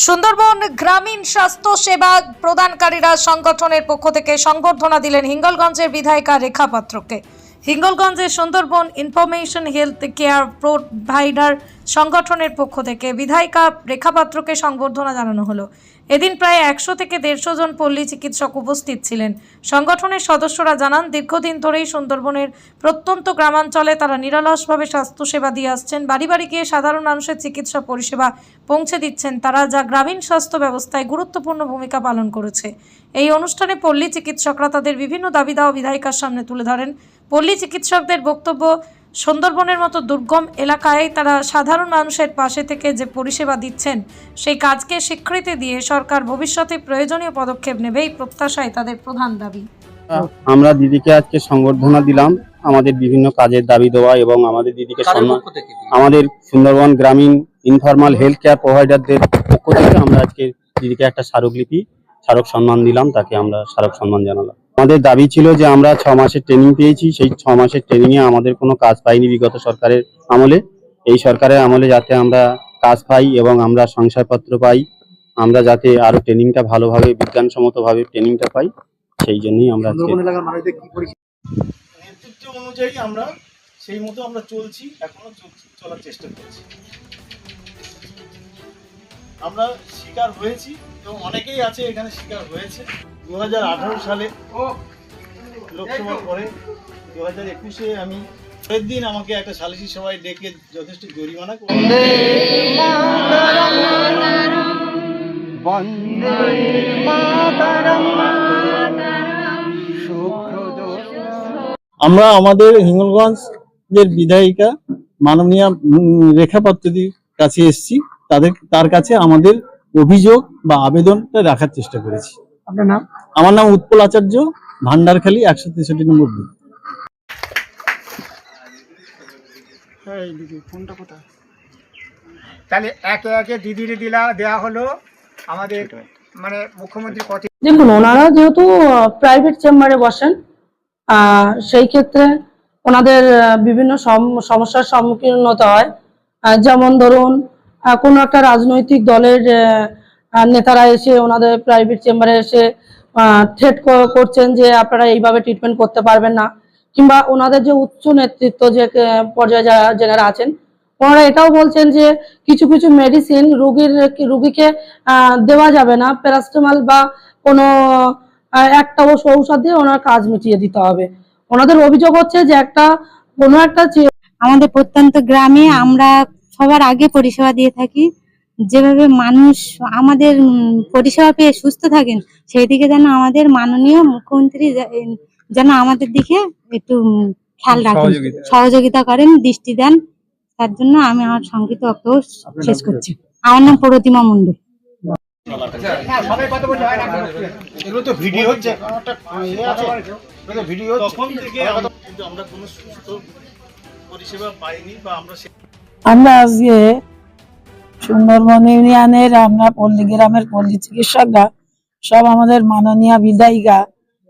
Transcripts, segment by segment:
সুন্দরবন গ্রামীণ স্বাস্থ্য সেবা প্রদানকারীরা সংগঠনের পক্ষ থেকে সংবর্ধনা দিলেন হিঙ্গলগঞ্জের বিধায়িকা রেখা পাত্রকে। হিঙ্গলগঞ্জের Sundarban information health care provider সংগঠনের পক্ষ থেকে বিধায়িকা রেখা পাত্রকে সংবর্ধনা জানানো হলো। এদিন প্রায় 100 থেকে 150 জন পল্লী চিকিৎসক উপস্থিত ছিলেন। সংগঠনের সদস্যরা জানান, দীর্ঘদিন ধরেই সুন্দরবনের প্রত্যন্ত গ্রামাঞ্চলে তারা নিরলসভাবে স্বাস্থ্যসেবা দিয়ে আসছেন। বাড়ি বাড়ি গিয়ে সাধারণ মানুষের চিকিৎসা পরিষেবা পৌঁছে দিচ্ছেন তারা, যা গ্রামীণ স্বাস্থ্য ব্যবস্থায় গুরুত্বপূর্ণ ভূমিকা পালন করেছে। এই অনুষ্ঠানে পল্লী চিকিৎসকরা তাদের বিভিন্ন দাবি দাওয়া বিধায়িকার সামনে তুলে ধরেন। পল্লী চিকিৎসকদের বক্তব্য, সুন্দরবনের মতো দুর্গম এলাকায় তারা সাধারণ মানুষের পাশে থেকে যে পরিষেবা দিচ্ছেন, সেই কাজকে স্বীকৃতি দিয়ে সরকার ভবিষ্যতে প্রয়োজনীয় পদক্ষেপ নেবে, এই প্রত্যাশায় তাদের প্রধান দাবি। আমরা দিদিকে আজকে সংবর্ধনা দিলাম আমাদের বিভিন্ন কাজের দাবি দেওয়া এবং আমাদের দিদিকে সম্মান, আমাদের সুন্দরবন গ্রামীণ ইনফরমাল হেলথ কেয়ার প্রোভাইডারদের পক্ষ থেকে আমরা আজকে দিদিকে একটা স্মারক সম্মান দিলাম, তাকে আমরা স্মারক সম্মান জানালাম। আমাদের দাবি ছিল যে আমরা 6 মাসের ট্রেনিং পেয়েছি, সেই 6 মাসের ট্রেনিংয়ে আমাদের কোনো কাজ পাইনি বিগত সরকারের আমলে। এই সরকারের আমলে যাতে আমরা কাজ পাই এবং আমরা শংসাপত্র পাই, আমরা যাতে আরো ট্রেনিংটা ভালোভাবে বিজ্ঞানসম্মতভাবে ট্রেনিংটা পাই, সেই জন্যই আমরা নেতৃত্ব অনুযায়ী আমরা সেই মতো আমরা চলছি, এখনো চলার চেষ্টা করছি। আমরা শিকার হয়েছি এবং অনেকেই আছে এখানে শিকার হয়েছে। 2018 সালে লোকসভার পরে 2021-এ আমি পরের দিন আমাকে একটা সালিসি সভায় ডেকে যথেষ্ট জরিমানা করে আমরা আমাদের হিঙ্গলগঞ্জের বিধায়িকা মাননীয়া রেখা পাত্রদির কাছে এসেছি, তার কাছে আমাদের অভিযোগ বা আবেদনটা রাখার চেষ্টা করেছি। আপনার নাম? আমার নাম উৎপল আচার্য, ভান্ডারখালী 163 নম্বর বুথ। ফোনটা কোথায়? তাহলে একে একে দিদির দেওয়া হলো আমাদের মানে মুখ্যমন্ত্রী কত। দেখুন, ওনারা যেহেতু প্রাইভেট চেম্বারে বসেন, সেই ক্ষেত্রে ওনাদের বিভিন্ন সমস্যার সম্মুখীন হতে হয়। যেমন ধরুন, কোনো একটা রাজনৈতিক দলের নেতারা এসে ওনাদের প্রাইভেট চেম্বারে এসে থ্রেট করছেন যে আপনারা এইভাবে ট্রিটমেন্ট করতে পারবেন না, কিংবা ওনাদের যে উচ্চ নেতৃত্ব যে পর্যায়ে যারা আছেন, ওনারা এটাও বলছেন যে কিছু কিছু মেডিসিন রুগীকে দেওয়া যাবে না, প্যারাসিটামল বা কোনো একটা ঔষধ দিয়ে ওনার কাজ মিটিয়ে দিতে হবে। ওনাদের অভিযোগ হচ্ছে যে কোনো একটা আমাদের প্রত্যন্ত গ্রামে আমরা সবার আগে পরিষেবা দিয়ে থাকি। যেভাবে মানুষ আমাদের পরিষেবা পেয়ে সুস্থ থাকেন, সেই দিকে যেন আমাদের মাননীয় মুখ্যমন্ত্রী যেন আমাদের দিকে একটু খেয়াল রাখেন, সহযোগিতা করেন, দৃষ্টি দেন। তার জন্য আমি আমার সংক্ষিপ্ত বক্তব্য শেষ করছি। আমার নাম প্রতিমা মণ্ডল। আমরা আজকে সুন্দরবন ইউনিয়নের আমরা পল্লী গ্রামের পল্লী চিকিৎসকরা সব আমাদের মাননীয় বিধায়িকা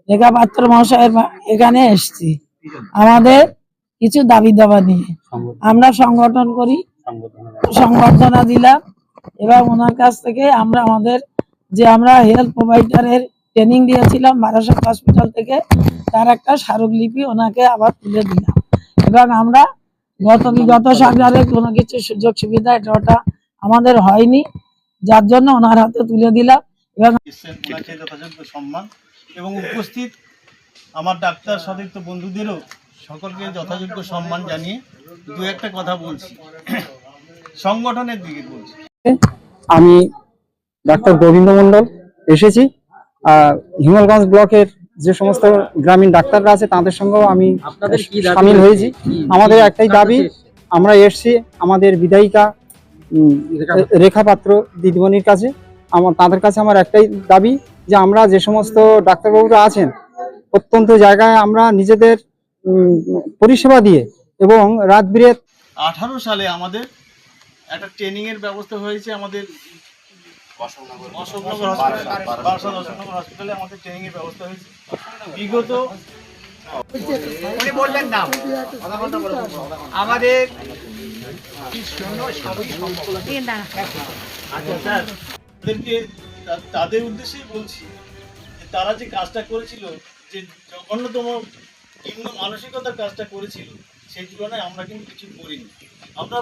রেখা পাত্র মহাশয়ের এখানে এসছি আমাদের কিছু দাবি দাবা নিয়ে। আমরা সংগঠন করি, সংবর্ধনা দিলাম এবং ওনার কাছ থেকে আমরা আমরা হেলথ প্রোভাইডারের ট্রেনিং দিয়েছিলাম বারাসত হসপিটাল থেকে, তার একটা স্মারকলিপি ওনাকে আবার তুলে দিলাম। এবং আমরা বিগত সরকারে কোনো কিছু সুযোগ সুবিধা এটা আমাদের হয়নি, যার জন্য ওনার হাতে তুলে দিলাম। এবং ওনাকে যথাযোগ্য সম্মান এবং উপস্থিত আমার ডাক্তার সতীর্থ বন্ধুদেরও সকলকে যথাযোগ্য সম্মান জানিয়ে দু একটা কথা বলছি, সংগঠনের দিকে বলছি। আমি ডাক্তার গোবিন্দ মণ্ডল এসেছি। হিঙ্গলগঞ্জ ব্লকের যে সমস্ত গ্রামীণ ডাক্তাররা আছে তাদের সঙ্গেও আমি সামিল হয়েছি। আমাদের একটাই দাবি, আমরা এসছি আমাদের বিধায়িকা রেখা পাত্র দিদিমণির কাছে। তাদের কাছে আমার একটাই দাবি যে আমরা যে সমস্ত ডাক্তারবাবুরা আছেন প্রত্যন্ত জায়গায় আমরা নিজেদের পরিষেবা দিয়ে এবং রাত বিরেত 18 সালে আমাদের একটা ট্রেনিং এর ব্যবস্থা হয়েছে। আমাদের অশোকনগর হসপিটালে আমাদের ট্রেনিং এর ব্যবস্থা হয়েছে। বিগত উনি বললেন না আমাদের তাদেরকে তাদের উদ্দেশ্যেই বলছি যে তারা যে কাজটা করেছিল, যে জঘন্যতম নিম্ন মানসিকতার কাজটা করেছিল, সেই তুলনায় আমরা কিন্তু কিছু করিনি। আমরা